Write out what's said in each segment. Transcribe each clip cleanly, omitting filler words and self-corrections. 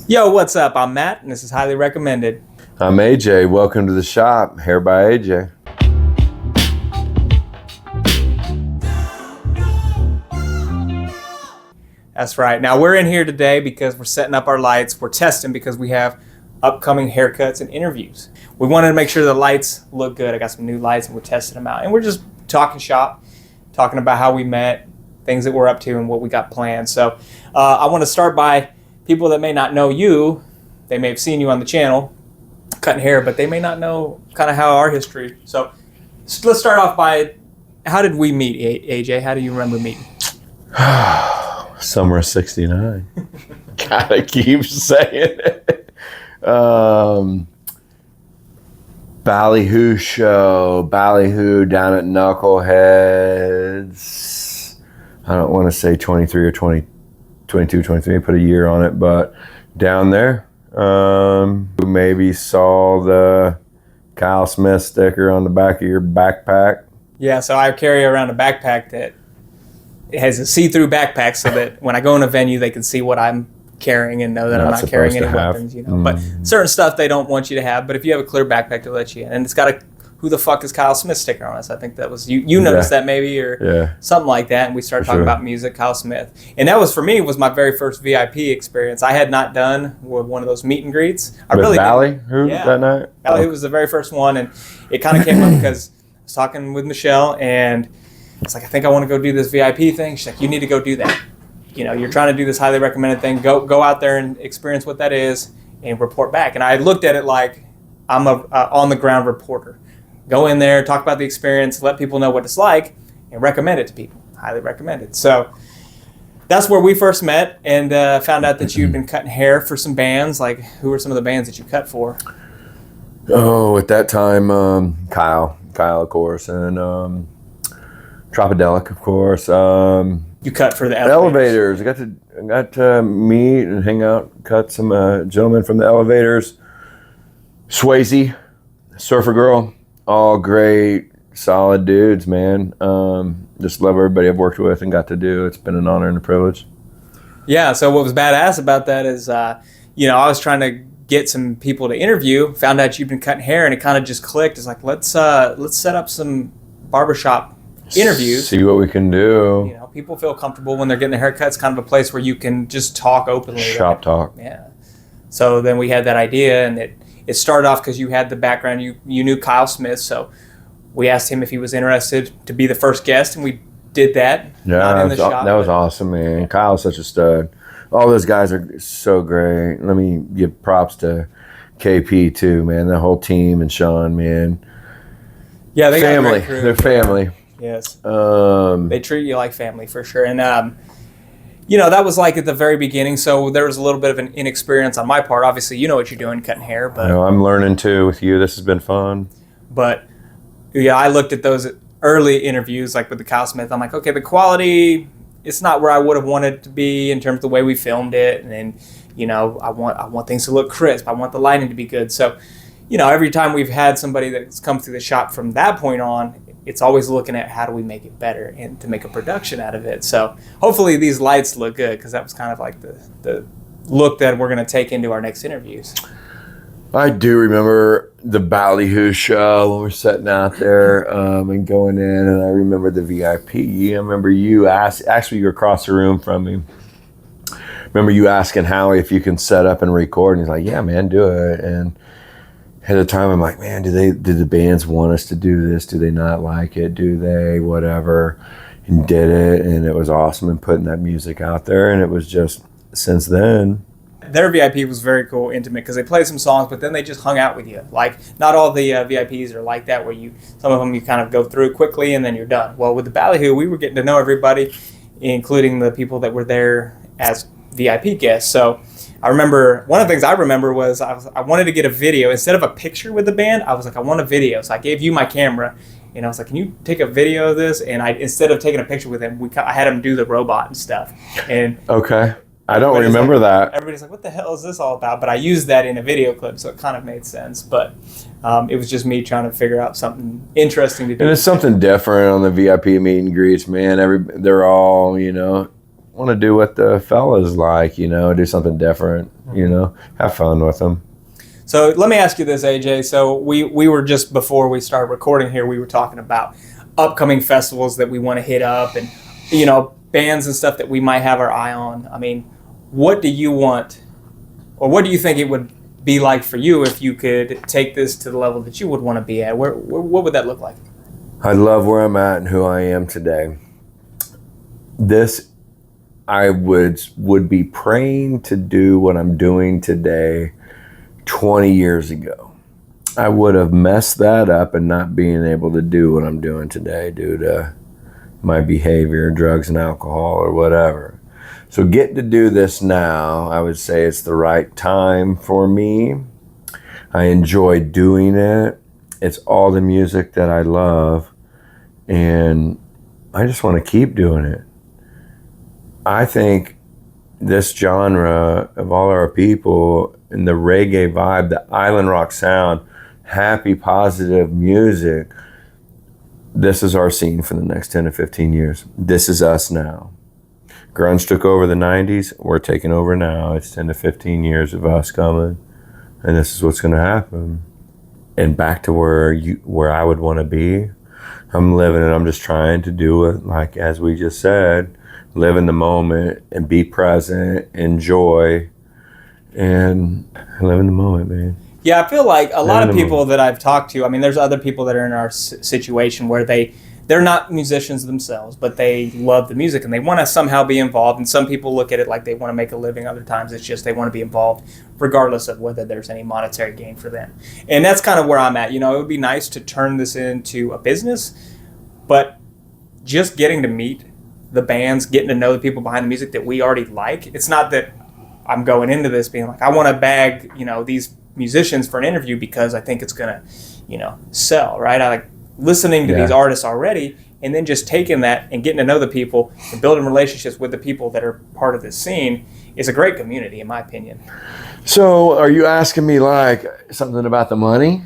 Yo, what's up? I'm Matt, and this is Highly Recommended. I'm AJ. Welcome to the shop. Hair by AJ. That's right. Now, we're in here today because we're setting up our lights. We're testing because we have upcoming haircuts and interviews. We wanted to make sure the lights look good. I got some new lights, and we're testing them out. And we're just talking shop, talking about how we met, things that we're up to, and what we got planned. So I want to start by people that may not know you. They may have seen you on the channel cutting hair, but they may not know kind of how our history. So let's start off by, how did we meet, AJ? How do you remember meeting? Summer of '69. Gotta keep saying it. Ballyhoo show. Ballyhoo down at Knuckleheads. I don't want to say 23 or 20, 22, 23. Put a year on it, but down there. Maybe saw the Kyle Smith sticker on the back of your backpack. Yeah, so I carry around a backpack that it has a see-through backpack so that when I go in a venue, they can see what I'm carrying and know that I'm not carrying any weapons, you know. But certain stuff they don't want you to have. But if you have a clear backpack, they'll let you in. And it's got a "Who the fuck is Kyle Smith" sticker on us. I think that was you noticed that maybe, or something like that. And we started talking about music, Kyle Smith, and that was, for me, was my very first VIP experience. I had not done one of those meet and greets. I really Ballyhoo that night. Ballyhoo was the very first one, and it kind of came up because I was talking with Michelle, and it's like, I think I want to go do this VIP thing. She's like, you need to go do that. You know, you're trying to do this highly recommended thing. Go out there and experience what that is and report back. And I looked at it like I'm a on the ground reporter. Go in there, talk about the experience, let people know what it's like, and recommend it to people. Highly recommended. So that's where we first met, and found out that you'd been cutting hair for some bands. Like, who were some of the bands that you cut for? Oh, at that time, Kyle, of course, and Tropodelic, of course. You cut for the Elevators. I got to meet and hang out, cut some gentlemen from the Elevators. Swayze, Surfer Girl, all great, solid dudes, man. Just love everybody I've worked with and got to do. It's been an honor and a privilege. Yeah, so what was badass about that is, I was trying to get some people to interview, found out you've been cutting hair, and it kind of just clicked. It's like, let's set up some barbershop interviews. See what we can do. You know, people feel comfortable when they're getting their haircuts. Kind of a place where you can just talk openly. Shop talk. Yeah. So then we had that idea, and it started off because you had the background. You knew Kyle Smith, so we asked him if he was interested to be the first guest, and we did that. Yeah, that was awesome, man. Yeah. Kyle's such a stud. All those guys are so great. Let me give props to KP too, man. The whole team and Sean, man. Yeah, they family. Got a great crew. They're family. Yes. They treat you like family for sure. And, that was like at the very beginning. So there was a little bit of an inexperience on my part. Obviously, you know what you're doing, cutting hair. But I'm learning too with you. This has been fun. But, yeah, I looked at those early interviews, like with the Kyle Smith. I'm like, okay, the quality, it's not where I would have wanted it to be in terms of the way we filmed it. And then, I want things to look crisp. I want the lighting to be good. So, every time we've had somebody that's come through the shop from that point on, it's always looking at how do we make it better and to make a production out of it. So hopefully these lights look good, because that was kind of like the look that we're going to take into our next interviews. I do remember the Ballyhoo show when we're sitting out there and going in, and I remember the VIP. I remember you actually you were across the room from me. Remember you asking Howie if you can set up and record, and he's like, yeah, man, do it. And at the time, I'm like, man, do the bands want us to do this? Do they not like it? Do they? Whatever. And did it, and it was awesome, and putting that music out there, and it was just, since then. Their VIP was very cool, intimate, because they played some songs, but then they just hung out with you. Like, not all the VIPs are like that, where some of them you kind of go through quickly and then you're done. Well, with the Ballyhoo, we were getting to know everybody, including the people that were there as VIP guests. So I remember, one of the things I remember was I wanted to get a video. Instead of a picture with the band, I was like, I want a video. So I gave you my camera, and I was like, can you take a video of this? And instead of taking a picture with him, I had him do the robot and stuff. And okay. I don't remember that. Everybody's like, what the hell is this all about? But I used that in a video clip, so it kind of made sense. But it was just me trying to figure out something interesting to do. And it's something different on the VIP meet and greets, man. They're all, want to do what the fellas like, do something different. you know, have fun with them. So let me ask you this, AJ. So we were just before we started recording here, we were talking about upcoming festivals that we want to hit up and, you know, bands and stuff that we might have our eye on. I mean, what do you want, or what do you think it would be like for you if you could take this to the level that you would want to be at? What would that look like? I love where I'm at and who I am today. This, I would be praying to do what I'm doing today 20 years ago. I would have messed that up and not being able to do what I'm doing today due to my behavior, drugs and alcohol or whatever. So getting to do this now, I would say it's the right time for me. I enjoy doing it. It's all the music that I love, and I just want to keep doing it. I think this genre of all our people and the reggae vibe, the island rock sound, happy, positive music, this is our scene for the next 10 to 15 years. This is us now. Grunge took over the 90s. We're taking over now. It's 10 to 15 years of us coming, and this is what's going to happen. And back to where I would want to be. I'm living it. I'm just trying to do it, like as we just said, live in the moment and be present, enjoy, and live in the moment, man. Yeah, I feel like a lot of people that I've talked to, I mean, there's other people that are in our situation where they're not musicians themselves, but they love the music and they want to somehow be involved. And some people look at it like they want to make a living. Other times it's just they want to be involved regardless of whether there's any monetary gain for them. And that's kind of where I'm at. You know, it would be nice to turn this into a business, but just getting to meet the bands, getting to know the people behind the music that we already like. It's not that I'm going into this being like, I want to bag, you know, these musicians for an interview because I think it's going to, you know, sell, right? I like listening to these artists already and then just taking that and getting to know the people and building relationships with the people that are part of this scene is a great community, in my opinion. So are you asking me like something about the money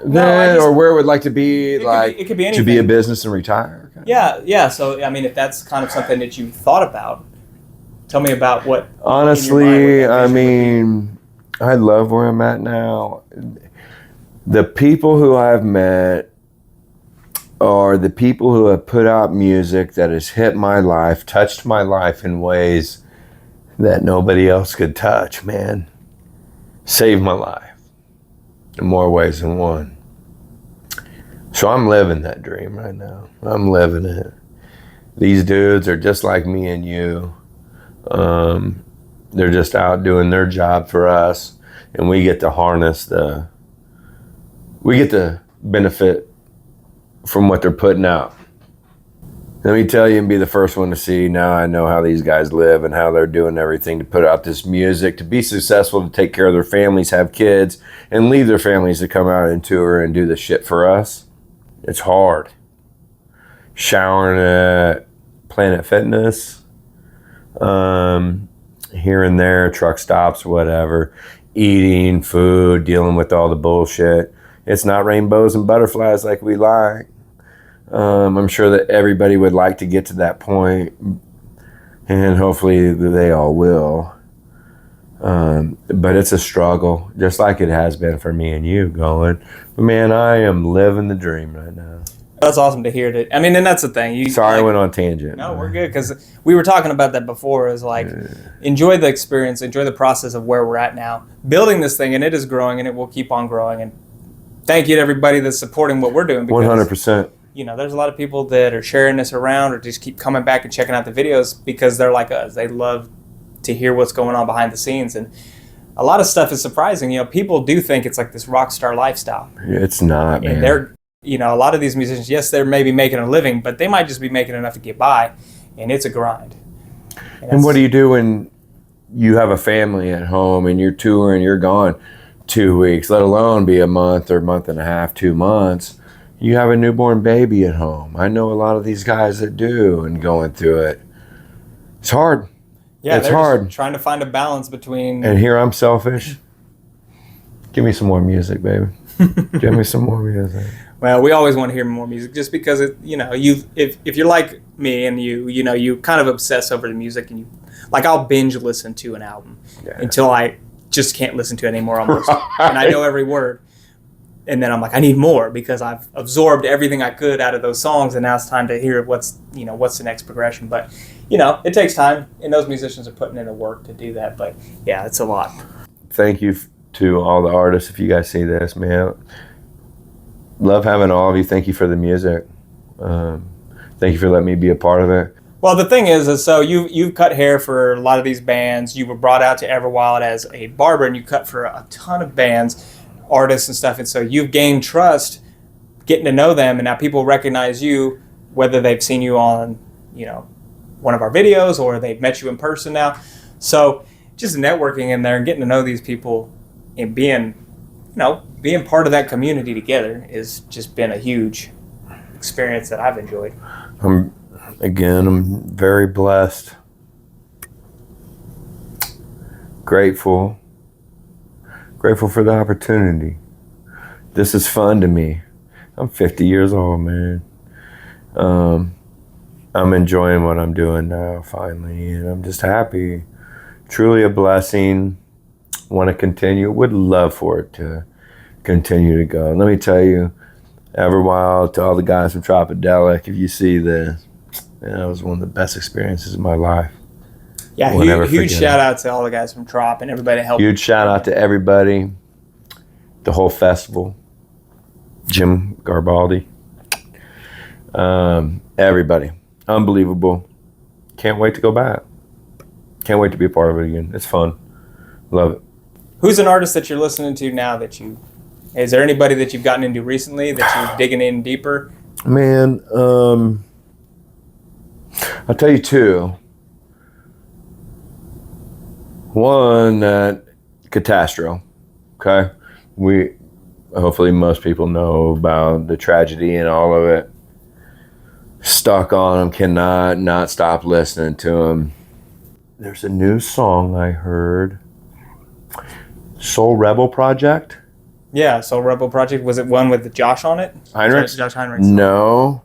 then, or where it would like to be, it could be anything. To be a business and retire? Yeah. So, I mean, if that's kind of something that you thought about, tell me about what. Honestly, I mean, I love where I'm at now. The people who I've met are the people who have put out music that has hit my life, touched my life in ways that nobody else could touch, man. Saved my life in more ways than one. So I'm living that dream right now. I'm living it. These dudes are just like me and you. They're just out doing their job for us, and we get to harness we get to benefit from what they're putting out. Let me tell you and be the first one to see, now I know how these guys live and how they're doing everything to put out this music, to be successful, to take care of their families, have kids, and leave their families to come out and tour and do the shit for us. It's hard. Showering at Planet Fitness, here and there, truck stops, whatever, eating food, dealing with all the bullshit. It's not rainbows and butterflies like we like. I'm sure that everybody would like to get to that point, and hopefully they all will. But it's a struggle, just like it has been for me and you going. But man, I am living the dream right now. That's awesome to hear. I mean, and that's the thing. Sorry, I went on a tangent. No, we're good, because we were talking about that before. Is like, enjoy the experience, enjoy the process of where we're at now, building this thing, and it is growing, and it will keep on growing. And thank you to everybody that's supporting what we're doing. 100%. You know, there's a lot of people that are sharing this around or just keep coming back and checking out the videos because they're like us. They love to hear what's going on behind the scenes. And a lot of stuff is surprising. You know, people do think it's like this rock star lifestyle. It's not, man. And they're, you know, a lot of these musicians, yes, they're maybe making a living, but they might just be making enough to get by. And it's a grind. And what do you do when you have a family at home and you're touring, you're gone 2 weeks, let alone be a month or month and a half, 2 months? You have a newborn baby at home. I know a lot of these guys that do, and going through it. It's hard. Yeah, it's hard. Trying to find a balance between. And here I'm selfish. Give me some more music, baby. Give me some more music. Well, we always want to hear more music, just because it, you know, if you're like me and you know, you kind of obsess over the music, and you, like, I'll binge listen to an album until I just can't listen to it anymore almost. Right. And I know every word. And then I'm like, I need more because I've absorbed everything I could out of those songs, and now it's time to hear what's the next progression. But, it takes time, and those musicians are putting in the work to do that. But, yeah, it's a lot. Thank you to all the artists. If you guys see this, man, love having all of you. Thank you for the music. Thank you for letting me be a part of it. Well, the thing is so you've cut hair for a lot of these bands. You were brought out to Everwild as a barber, and you cut for a ton of bands, artists and stuff. And so you've gained trust, getting to know them, and now people recognize you, whether they've seen you on, one of our videos or they've met you in person now. So just networking in there and getting to know these people and being part of that community together has just been a huge experience that I've enjoyed. I'm very blessed, grateful for the opportunity. This is fun to me. I'm 50 years old, man. I'm enjoying what I'm doing now, finally, and I'm just happy. Truly a blessing. Want to continue. Would love for it to continue to go. Let me tell you, Everwild, to all the guys from Tropidelic, if you see this, it was one of the best experiences of my life. Yeah, huge shout out to all the guys from Trop and everybody that helped. Huge shout out to everybody, the whole festival, Jim Garbaldi, everybody. Unbelievable. Can't wait to go back. Can't wait to be a part of it again. It's fun. Love it. Who's an artist that you're listening to now is there anybody that you've gotten into recently that you're digging in deeper? Man, I'll tell you two. One, Catastro. Okay? Hopefully most people know about the tragedy and all of it. Stuck on him, cannot not stop listening to him. There's a new song I heard. Soul Rebel Project. Yeah, Soul Rebel Project. Was it one with Josh on it? Heinrichs? Josh Heinrichs. No.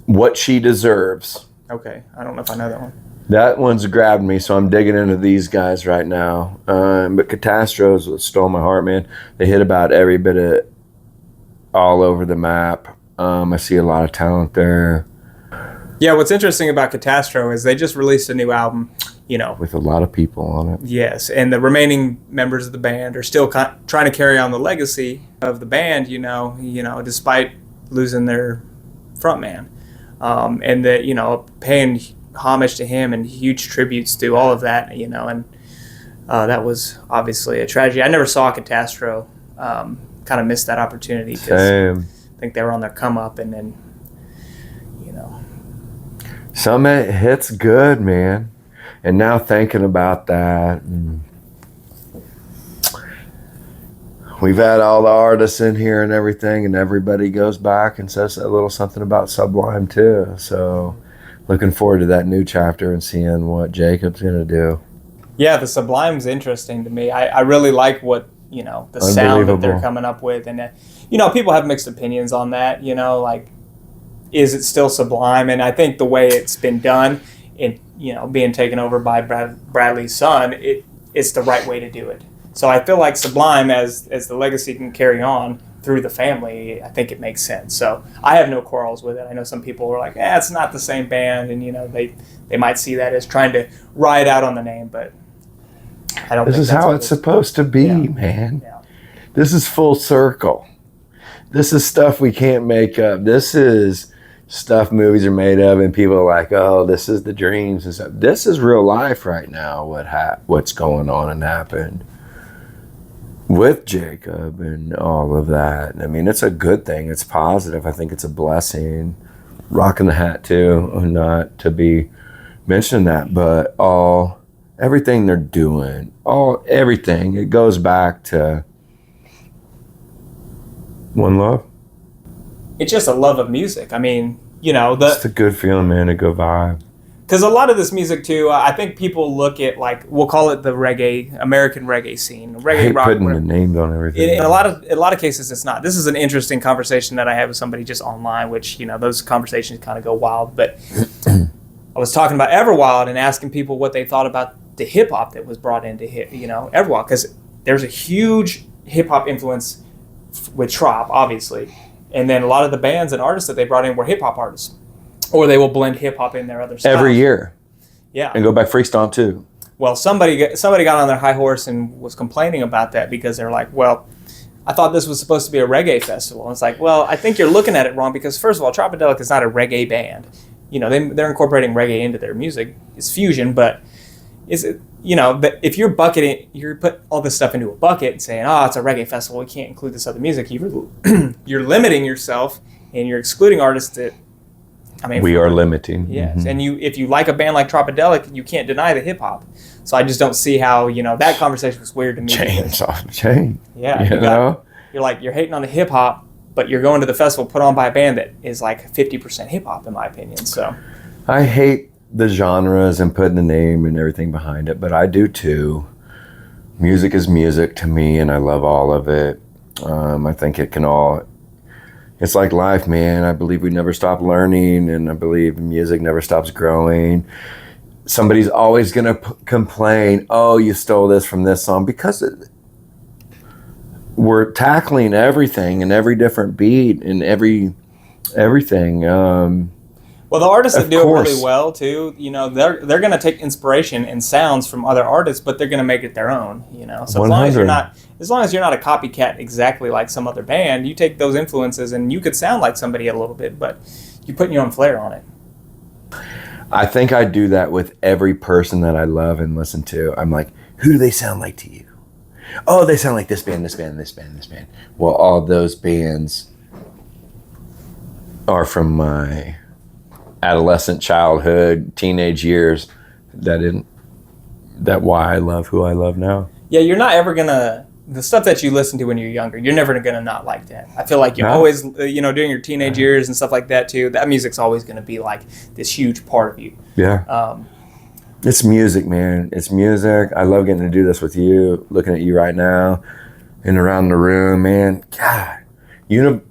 What She Deserves. Okay, I don't know if I know that one. That one's grabbed me, so I'm digging into these guys right now. But Catastro is what stole my heart, man. They hit about every bit of all over the map. I see a lot of talent there. Yeah, what's interesting about Catastro is they just released a new album, with a lot of people on it. Yes, and the remaining members of the band are still trying to carry on the legacy of the band, despite losing their frontman. And that, paying homage to him and huge tributes to all of that, and that was obviously a tragedy. I never saw Catastro, kind of missed that opportunity. Same. I think they were on their come up, and then, Some hits good, man. And now thinking about that, we've had all the artists in here and everything, and everybody goes back and says a little something about Sublime too. So looking forward to that new chapter and seeing what Jacob's going to do. Yeah, the Sublime's interesting to me. I really like what, the sound that they're coming up with. And, people have mixed opinions on that, is it still Sublime? And I think the way it's been done, being taken over by Bradley's son, it's the right way to do it. So I feel like Sublime, as the legacy can carry on through the family, I think it makes sense. So I have no quarrels with it. I know some people are like, it's not the same band, and they might see that as trying to ride out on the name, but I don't. This is how it's supposed to be, man. Yeah. This is full circle. This is stuff we can't make up. This is stuff movies are made of, and people are like, oh, this is the dreams and stuff. This is real life right now, what's going on and happened with Jacob and all of that. I mean, it's a good thing. It's positive. I think it's a blessing. Rocking the hat too, not to be mentioning that, but everything they're doing, everything, it goes back to one love. It's just a love of music. I mean, it's a good feeling, man, a good vibe. Because a lot of this music too, I think people look at, we'll call it the American reggae scene, reggae I hate rock. Putting the names on everything. In a lot of cases, it's not. This is an interesting conversation that I had with somebody just online, which those conversations kind of go wild. But I was talking about Everwild and asking people what they thought about the hip hop that was brought into Everwild, because there's a huge hip hop influence with Trop, obviously, and then a lot of the bands and artists that they brought in were hip hop artists, or they will blend hip hop in their other styles. Every year. Yeah. And go back Freak Stomp too. Well, somebody got on their high horse and was complaining about that because they're like, well, I thought this was supposed to be a reggae festival. And it's like, well, I think you're looking at it wrong, because first of all, Tropidelic is not a reggae band. They're incorporating reggae into their music. It's fusion, but if you're bucketing, you put all this stuff into a bucket and saying, oh, it's a reggae festival, we can't include this other music. You're limiting yourself, and you're excluding artists that, we are limiting. Yes, mm-hmm. And if you like a band like Tropidelic, you can't deny the hip hop. So I just don't see how that conversation was weird to me. Chains off the chain. Yeah, you're hating on the hip hop, but you're going to the festival put on by a band that is like 50% hip hop, in my opinion. So I hate the genres and putting the name and everything behind it, but I do too. Music is music to me, and I love all of it. I think it can all. It's like life, man. I believe we never stop learning, and I believe music never stops growing. Somebody's always going to complain, oh, you stole this from this song, because we're tackling everything and every different beat and everything. Well, the artists that do it really well too, they're going to take inspiration and sounds from other artists, but they're going to make it their own. So as long as you're not a copycat exactly like some other band, you take those influences and you could sound like somebody a little bit, but you're putting your own flair on it. I think I do that with every person that I love and listen to. I'm like, who do they sound like to you? Oh, they sound like this band, this band, this band, this band. Well, all those bands are from my adolescent, childhood, teenage years. That why I love who I love now. Yeah, you're not ever gonna, the stuff that you listen to when you're younger, you're never gonna not like that. I feel like you're always, during your teenage years and stuff like that too, that music's always gonna be like this huge part of you. Yeah. It's music, man. It's music. I love getting to do this with you, looking at you right now and around the room, man. God,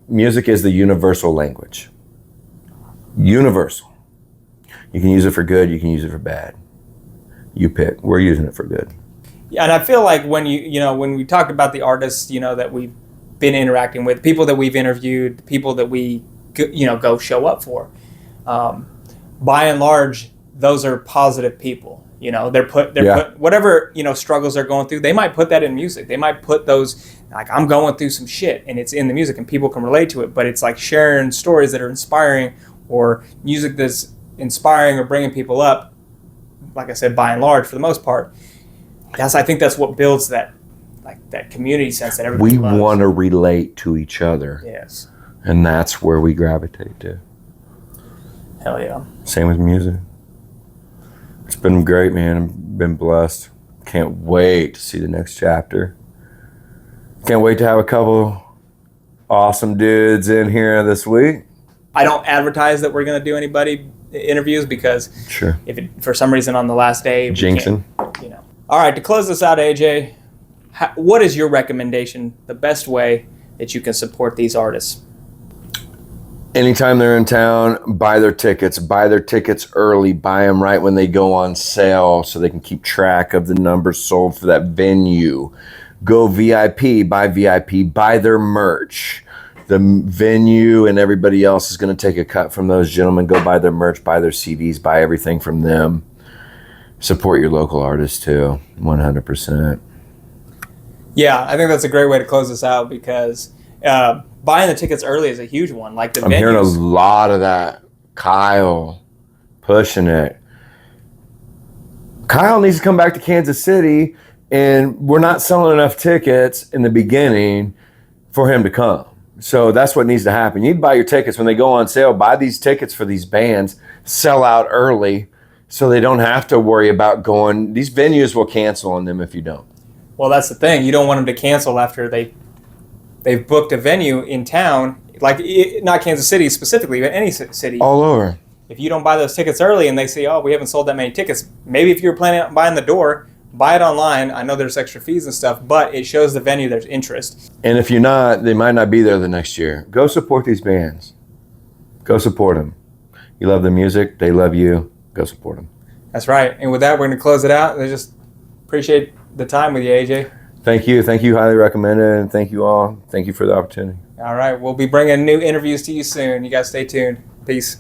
music is the universal language. Universal. You can use it for good, you can use it for bad. You pick. We're using it for good. Yeah, and I feel like when when we talk about the artists, that we've been interacting with, people that we've interviewed, people that we go show up for, by and large, those are positive people. They're put whatever struggles they're going through, they might put that in music. They might put those, like, I'm going through some shit, and it's in the music and people can relate to it, but it's like sharing stories that are inspiring, or music that's inspiring or bringing people up. Like I said, by and large, for the most part, I think that's what builds that community sense that everybody loves. We want to relate to each other. Yes. And that's where we gravitate to. Hell yeah. Same with music. It's been great, man. I've been blessed. Can't wait to see the next chapter. Can't wait to have a couple awesome dudes in here this week. I don't advertise that we're going to do anybody interviews, because sure, if for some reason on the last day, jinxing. All right, to close this out, AJ, what is your recommendation, the best way that you can support these artists? Anytime they're in town, buy their tickets early, buy them right when they go on sale so they can keep track of the numbers sold for that venue. Go VIP, buy their merch. The venue and everybody else is going to take a cut from those gentlemen. Go buy their merch, buy their CDs, buy everything from them. Support your local artists too, 100%. Yeah, I think that's a great way to close this out, because buying the tickets early is a huge one. Like I'm hearing a lot of that. Kyle pushing it. Kyle needs to come back to Kansas City, and we're not selling enough tickets in the beginning for him to come. So that's what needs to happen. You need to buy your tickets when they go on sale. Buy these tickets for these bands, sell out early, so they don't have to worry about going. These venues will cancel on them if you don't. Well, that's the thing. You don't want them to cancel after they've booked a venue in town, like not Kansas City specifically, but any city. All over. If you don't buy those tickets early and they say, oh, we haven't sold that many tickets, maybe if you're planning on buying the door, buy it online. I know there's extra fees and stuff, but it shows the venue there's interest. And if you're not, they might not be there the next year. Go support these bands. Go support them. You love the music, they love you. Go support them. That's right. And with that, we're going to close it out. I just appreciate the time with you, AJ. Thank you. Highly recommend it. And thank you all. Thank you for the opportunity. All right. We'll be bringing new interviews to you soon. You guys stay tuned. Peace.